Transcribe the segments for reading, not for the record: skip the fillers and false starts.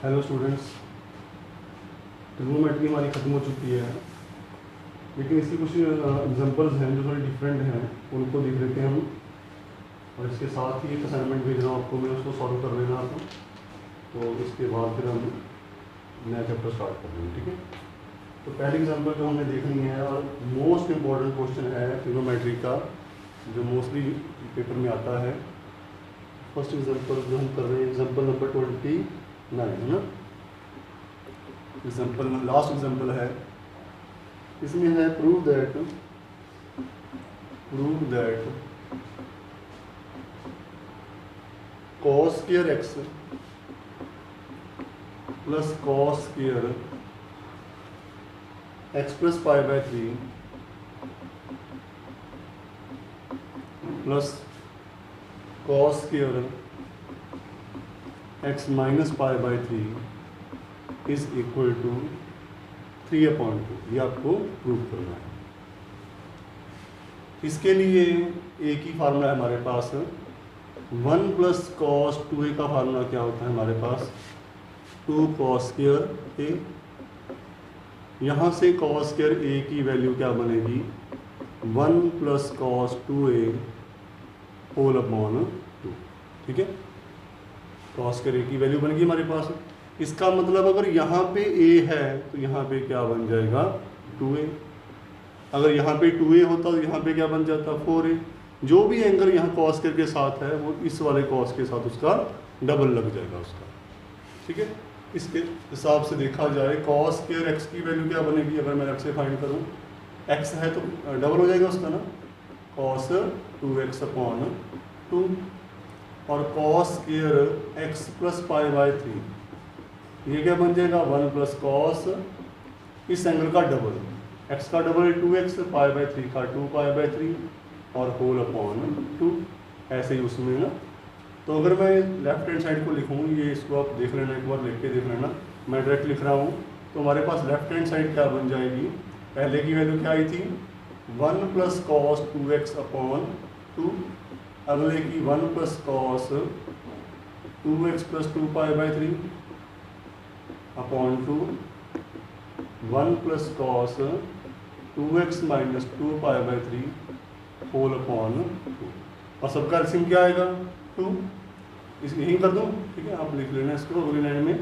Hello students, trigonometry हमारी ख़त्म हो चुकी है, लेकिन इसकी कुछ एग्जांपल्स हैं जो थोड़े डिफरेंट हैं, उनको देख लेते हैं हम। और इसके साथ ही एक असाइनमेंट भेज रहा हूँ आपको, मैं उसको सॉल्व कर लेना आपको, तो इसके बाद फिर हम नया चैप्टर स्टार्ट कर देंगे, ठीक है। तो पहली एग्जांपल जो हमने देखनी है और मोस्ट इम्पॉर्टेंट क्वेश्चन है ट्रिग्नोमेट्री का, जो मोस्टली पेपर में आता है। फर्स्ट एग्जांपल जो हम कर रहे हैं, एग्जांपल नंबर 29 है ना। एग्जांपल लास्ट एग्जांपल है, इसमें है prove that cos square x plus cos square x plus pi by 3 plus cos square x minus pi by 3 is equal to 3/2। ये आपको प्रूव करना है। इसके लिए एक ही फार्मूला है हमारे पास, 1 प्लस कॉस 2a का फार्मूला क्या होता है हमारे पास, 2 कॉस स्क्वायर a। यहाँ से कॉस स्क्वायर a की वैल्यू क्या बनेगी, 1 plus cos 2a whole upon 2, ठीक है। कॉस स्क्वायर a की वैल्यू बनेगी हमारे पास। इसका मतलब अगर यहाँ पे a है तो यहाँ पे क्या बन जाएगा, 2a। अगर यहाँ पे 2a होता तो यहाँ पे क्या बन जाता, 4a। जो भी एंगल यहाँ कॉस स्क्वायर के साथ है वो इस वाले कॉस के साथ उसका डबल लग जाएगा उसका, ठीक है। इसके हिसाब से देखा जाए कॉस स्क्वायर x की वैल्यू क्या बनेगी, अगर मैं x से फाइंड करूँ, x है तो डबल हो जाएगा उसका ना, कॉस 2x अपॉन 2। और cos square x plus pi by 3, ये क्या बन जाएगा, 1 प्लस कॉस इस एंगल का डबल, x का डबल 2x, पाई बाय 3 का 2 पाई बाय 3 और होल अपॉन 2, ऐसे ही उसमें ना। तो अगर मैं लेफ्ट हैंड साइड को लिखूँ, ये इसको आप देख लेना, एक बार लिख के देख लेना, मैं डायरेक्ट लिख रहा हूँ। तो हमारे पास लेफ्ट हैंड साइड क्या बन जाएगी, पहले की वैल्यू क्या आई थी, 1 प्लस कॉस 2x अपॉन 2, अगले की 1 plus cos 2x plus 2 pi by 3 upon 2, 1 plus cos 2x minus 2 pi by 3 whole upon 2। और सबका एलसीएम क्या आएगा, 2। इस यही कर दूँ, ठीक है। आप लिख लेना इसको अगली लाइन में,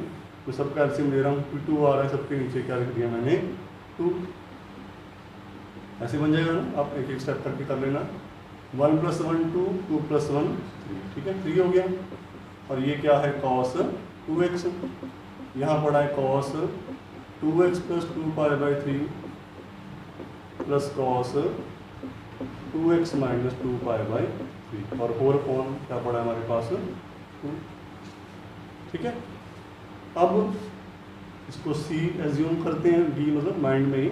मैं सबका एलसीएम ले रहा हूँ, 2 आ रहा है, सबके नीचे क्या लिख दिया मैंने, 2। ऐसे बन जाएगा ना, आप एक एक स्टेप करके कर लेना। 1 प्लस 1 2, 2 प्लस 1 3, ठीक है, 3 हो गया। और ये क्या है, कॉस 2x, यहाँ पड़ा है cos 2x plus 2 pi by 3 plus cos 2x minus 2 pi by 3 और होल अपॉन क्या पड़ा है हमारे पास, 2, ठीक है। अब इसको c एज्यूम करते हैं, d मतलब माइंड में ही,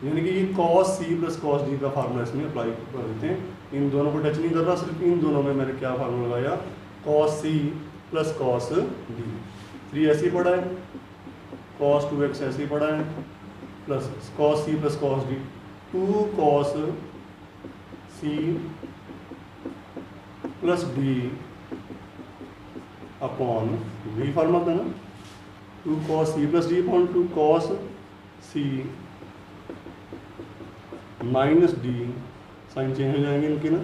यानी कि ये cos c plus cos d का फार्मूला इसमें अप्लाई कर देते हैं। इन दोनों को टच नहीं कर रहा, सिर्फ इन दोनों में मैंने क्या फार्मूला लगाया, cos c plus cos d। 3 ऐसे ही पड़ा है, cos 2x ऐसे ही पड़ा है, plus cos c plus cos d, 2 cos c plus d upon v formula था ना, 2 cos c plus d upon 2 cos c minus d, sign change हो जाएंगे इनके ना,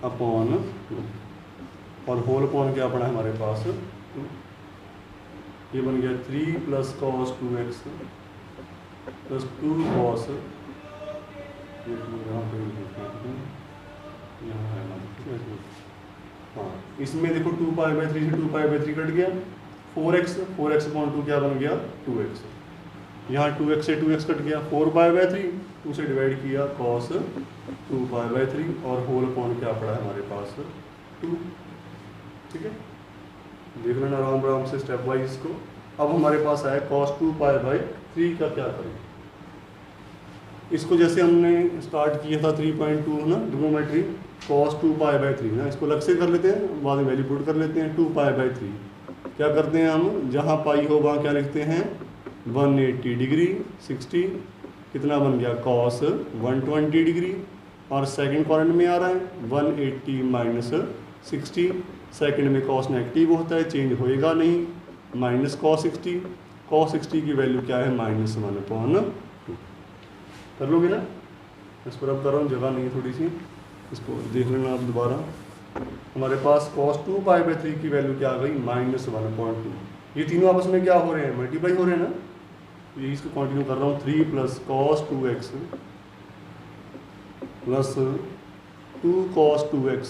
अपॉन 2 और होल अपॉन क्या पड़ा है हमारे पास, 2। ये बन गया 3 plus cos 2x plus 2 cos, हाँ इसमें देखो 2 पाई बाय 3 से 2 पाई बाय 3 कट गया, 4x अपॉन 2 क्या बन गया, 2x। यहाँ 2x से 2x कट गया, 4 पाई बाय 3, 2 से डिवाइड किया, कॉस 2 पाई बाय 3 और होल अपॉन क्या पड़ा है हमारे पास, 2, ठीक है। देख लेना आराम आराम से स्टेप वाइज इसको। अब हमारे पास है cos 2 पाई बाय 3 का क्या करें, इसको जैसे हमने स्टार्ट किया था 3.2 ना ट्रिग्नोमेट्री, cos 2 पाई बाय 3 ना, इसको अलग से कर लेते हैं, बाद में वैल्यू पुट कर लेते हैं। 2 पाई बाय 3 क्या करते हैं हम, जहाँ पाई हो वहाँ क्या लिखते हैं, 180 डिग्री 60, कितना बन गया, cos 120 डिग्री, और सेकंड क्वाड्रेंट में आ रहा है 180 माइनस 60, सेकंड में कॉस नेगेटिव होता है, चेंज होएगा नहीं, माइनस cos60, cos60 की वैल्यू क्या है -1/2। कर लोगे ना? इस पर अब कर रहा हूँ, जगह नहीं थोड़ी सी, इसको देख लेना आप दोबारा। हमारे पास cos2π/3 की वैल्यू क्या आ गई -1/2। ये तीनों आपस में क्या हो रहे हैं, मल्टीप्लाई हो रहे हैं ना। यही इसको कंटिन्यू कर रहा हूँ, 3 + cos2x + 2 cos2x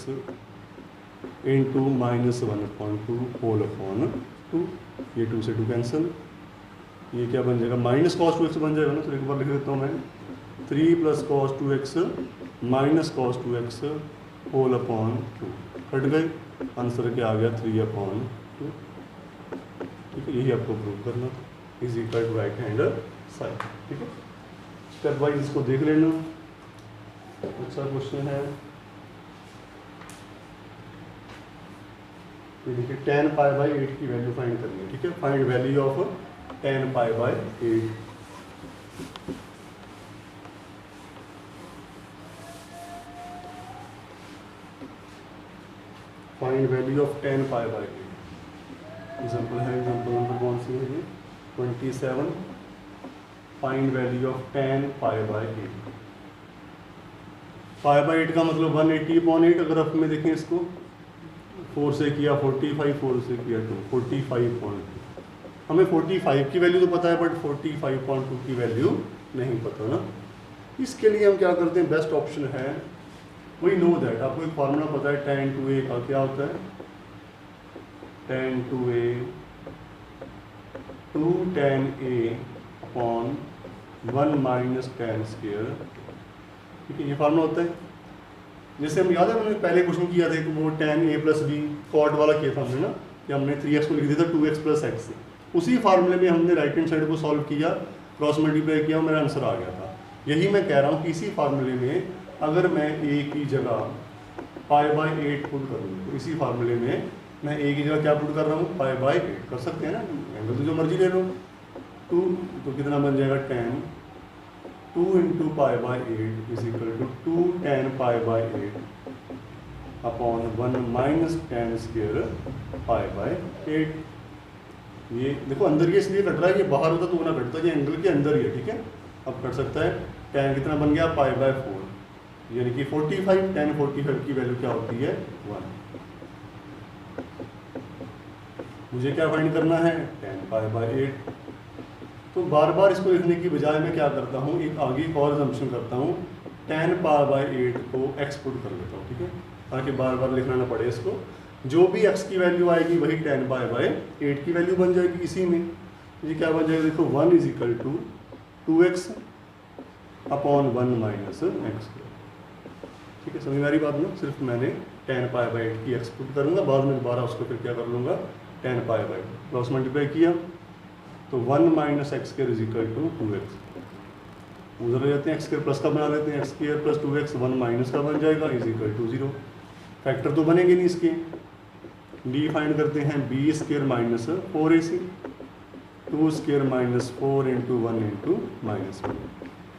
into -1/2 whole upon 2। ये 2 से 2 कैंसिल, ये क्या बन जाएगा -cos2x बन जाएगा ना। तो एक बार लिख देता हूँ मैं, 3 + cos2x -cos2x whole upon 2 cut गए, आंसर क्या आ गया 3/2। ठीक है, यही आपको प्रूव करना था, is equal to right hand side. ठीक है, स्टेप वाइज इसको देख लेना, अच्छा क्वेश्चन है। ये देखिए tan π/8 की वैल्यू फाइंड करनी है। ठीक है, find value of tan π/8। Find value of tan π/8। Example है, एग्जाम्पल नंबर कौन सी है ये 27। Find value of tan π/8। π/8 का मतलब 180/8। अगर आप में देखें इसको, 4 से किया 45, 4 से किया 2, 45.2। हमें 45 की वैल्यू तो पता है, बट 45.2 की वैल्यू नहीं पता ना। इसके लिए हम क्या करते हैं, बेस्ट ऑप्शन है, वी नो दैट, आपको एक फार्मूला पता है tan 2a का क्या होता है, tan 2a 2 tan a upon 1 - tan square. ठीक है, ये फार्मूला होता है। जैसे हम याद है हमने पहले क्वेश्चन किया था, वो tan a + b कॉट वाला किया था हमने ना, कि हमने 3x को लिख दिया था 2x + x से। उसी फार्मूले में हमने राइट हैंड साइड को सॉल्व किया, क्रॉस मल्टीप्लाई किया, मेरा आंसर आ गया था। यही मैं कह रहा हूँ कि इसी फार्मूले में अगर मैं a की जगह π/8 पुट करूँ, तो इसी फार्मूले में मैं a की जगह क्या पुट कर रहा हूँ, π/8 कर सकते हैं ना, एंगल तो जो मर्जी ले लो। 2 तो कितना बन जाएगा, tan 2 × π/8 is equal to 2 tan π/8 upon 1 - tan square π/8। ये देखो अंदर ये इसलिए कट रहा है, ये बाहर होता तो वो ना कटता, ये एंगल के अंदर ही है। ठीक है, अब कट सकता है। tan कितना बन गया, π/4, यानी कि 45। tan 45 की वैल्यू क्या होती है, 1। मुझे क्या फाइंड करना है, tan π/8। तो बार बार इसको लिखने की बजाय मैं क्या करता हूँ, एक आगे एक और असम्पशन करता हूँ, tan π/8 को x पुट कर लेता हूँ। ठीक है, ताकि बार बार लिखना ना पड़े इसको। जो भी x की वैल्यू आएगी वही tan π/8 की वैल्यू बन जाएगी इसी में। ये क्या बन जाएगा, देखो 1 = 2x अपॉन 1 - x। ठीक है, समझ में आ रही बात ना। सिर्फ मैंने tan π/8 की x पुट करूँगा, बाद में दोबारा उसको फिर क्या कर लूँगा, tan π/8 क्रॉस मल्टीप्लाई किया तो 1 - x² = 2x। उधर ले जाते हैं, x² प्लस का बना लेते हैं, x² + 2x 1 माइनस का बन जाएगा = 0। फैक्टर तो बनेंगे नहीं इसके। डी फाइंड करते हैं, b² - 4ac 2² - 4 × 1 × -1।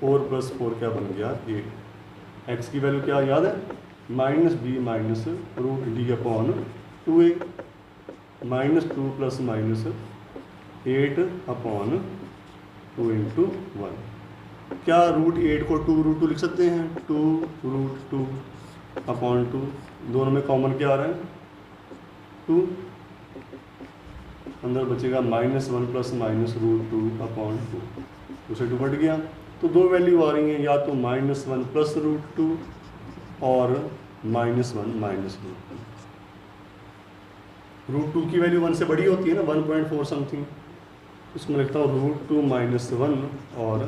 4 + 4 क्या बन गया, 8। x की वैल्यू क्या याद है, -b - √d upon 2a, -2 + -8 upon 2 × 1। क्या √8 को 2√2 लिख सकते हैं, 2√2 अपॉन 2। दोनों में कॉमन क्या आ रहा है, 2। अंदर बचेगा -1 + -√2 अपॉन 2। उसे 2 बढ़ गया, तो दो वैल्यू आ रही हैं, या तो -1 + √2 और -1 - √2। √2 की वैल्यू 1 से बड़ी होती है ना, 1.4 समथिंग। इसमें लिखता हूँ √2 - 1 और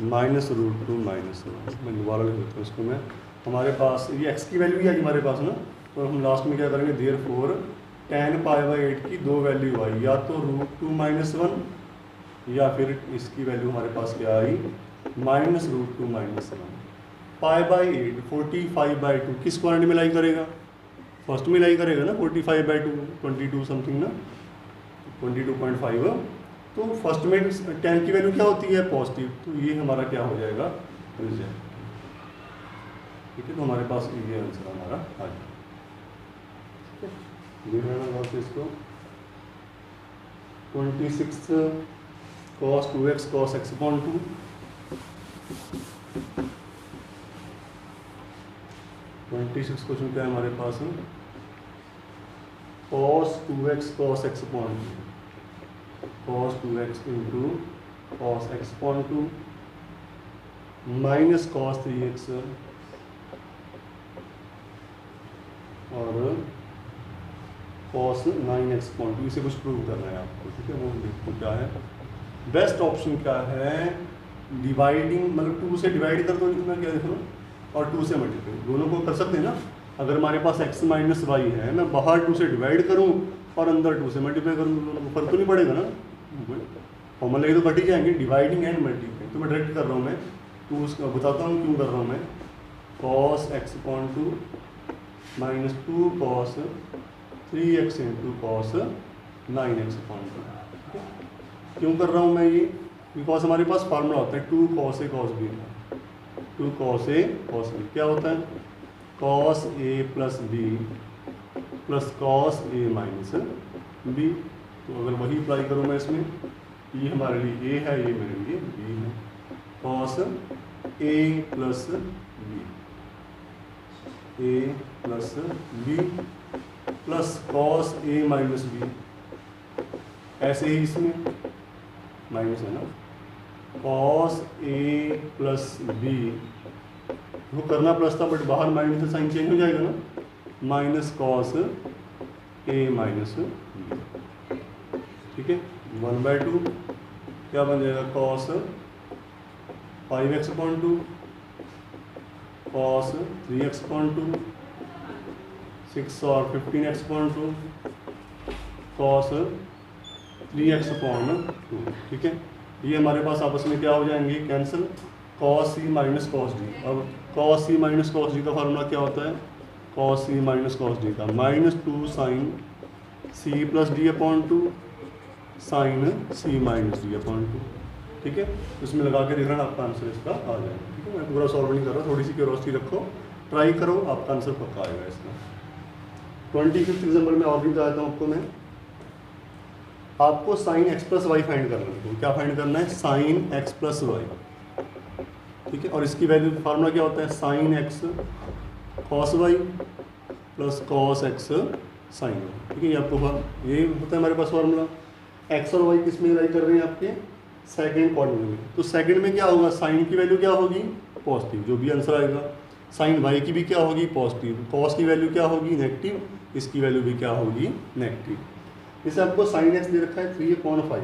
-√2 - 1। मैं दोबारा लिख देता हूँ इसको मैं। हमारे पास ये x की वैल्यू ही आई हमारे पास ना, तो हम लास्ट में क्या करेंगे, देयरफॉर tan π/8 की दो वैल्यू आई, या तो √2 - 1 या फिर इसकी वैल्यू हमारे पास क्या आई, -√2 - 1। π/8 45/2 किस क्वांटिटी में लाई करेगा, फर्स्ट में लाई करेगा ना, 45/2 22 समथिंग ना, 22.5। तो फर्स्ट में tan की वैल्यू क्या होती है, पॉजिटिव, तो ये हमारा क्या हो जाएगा, रिजल्ट। ठीक है, तो हमारे पास ये आंसर हमारा आ जाएगा। ठीक है, देख लेना इसको। 26 cos 2x cos x upon 2, question क्या है हमारे पास, cos 2x cos x upon 2, cos 2x into cos x upon 2 minus cos 3x और cos 9x अपॉन 2, इसे कुछ प्रूव करना है आपको, ठीक है। वो देखो क्या है, बेस्ट ऑप्शन क्या है, डिवाइडिंग, मतलब 2 से डिवाइड कर दो, लिखना क्या देखो, और 2 से मल्टीप्लाई, दोनों को कर सकते हैं ना। अगर हमारे पास x माइनस वाई है, मैं बाहर 2 से डिवाइड करूं और अंदर 2 से मल्टीप्लाई करूं, दोनों को फर्क तो नहीं पड़ेगा ना, कॉमन लगे तो कट ही जाएंगे, डिवाइडिंग एंड मल्टीप्लाई। तो मैं डायरेक्ट कर रहा हूँ, मैं 2 बताता हूँ क्यों कर रहा हूँ मैं, cos x upon 2 minus 2 cos 3x into cos 9x upon 2। क्यों कर रहा हूँ मैं ये, बिकॉज हमारे पास फार्मूला होता है 2 cos a cos b, 2 cos a cos b क्या होता है, cos a plus b plus cos a minus b। तो अगर वही अप्लाई करूँ मैं इसमें, ये हमारे लिए a है, ये मेरे लिए b है, cos a plus b, a plus b plus cos a minus b, ऐसे ही इसमें माइनस है ना, cos a प्लस b, वो करना प्लस था बट बाहर माइनस से साइन चेंज हो जाएगा ना, minus cos a minus b, ठीक है। 1/2 क्या बन जाएगा, cos 5x upon 2 cos 3x upon 2, 6 और 15x upon 2 cos 3x upon 2, ठीक है। ये हमारे पास आपस में क्या हो जाएंगे, cancel, cos c minus cos d। अब cos c minus cos d का फार्मूला क्या होता है, cos c minus cos d का -2 sin c plus d upon 2 sin c minus d upon 2, ठीक है। इसमें लगा के देखना आपका आंसर इसका आ जाएगा, ठीक है। मैं पूरा सॉल्व नहीं कर रहा, थोड़ी सी क्यूरियोसिटी रखो, ट्राई करो, आपका आंसर पक्का आएगा इसका। 25th एग्जाम्पल में और भी बताता हूँ आपको मैं, आपको sin x plus Y find करना है। क्या फाइंड करना है, sin x प्लस वाई, ठीक है। और इसकी वैल्यू फार्मूला क्या होता है, sin x cos y plus cos x sin y, ठीक है। ये आपको ये होता है हमारे पास फार्मूला। x और y किस में लाई कर रहे हैं, आपके सेकंड क्वाड्रेंट में। तो सेकंड में क्या होगा, sin की वैल्यू क्या होगी, पॉजिटिव, जो भी आंसर आएगा। sin y की भी क्या होगी, पॉजिटिव। cos की वैल्यू क्या होगी, नेगेटिव, इसकी वैल्यू भी क्या होगी, नेगेटिव। इसे आपको sin x दे रखा है 3/5,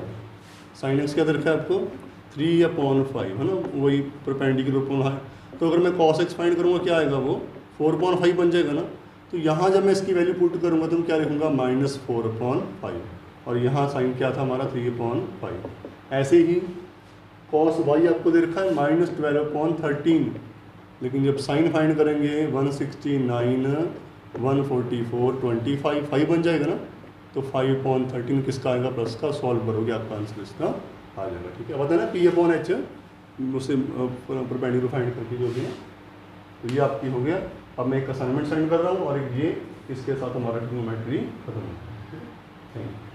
sin x क्या दे रखा है आपको 3/5, है ना, वही परपेंडिकुलर पूर्ण है। तो अगर मैं cos x फाइंड करूँगा क्या आएगा, वो 4/5 बन जाएगा ना। तो यहाँ जब मैं इसकी वैल्यू पुट करूँगा तो मैं क्या लिखूँगा, -4/5, और यहाँ साइन क्या था हमारा 3/5। ऐसे ही cos y आपको दे रखा है -12/13, लेकिन जब साइन फाइंड करेंगे 169, 144, 25, 5 बन जाएगा ना। तो 5/13 किसका आएगा, प्लस का, सॉल्व करोगे आपका आंसर इसका आ जाएगा, ठीक है। पता है ना P/H उससे परपेंडिकुलर फाइंड करके जो भी है। तो ये आपकी हो गया। अब मैं एक असाइनमेंट सेंड कर रहा हूँ और एक ये इसके साथ हमारा ट्रिग्नोमेट्री खत्म हो गया। Thank you.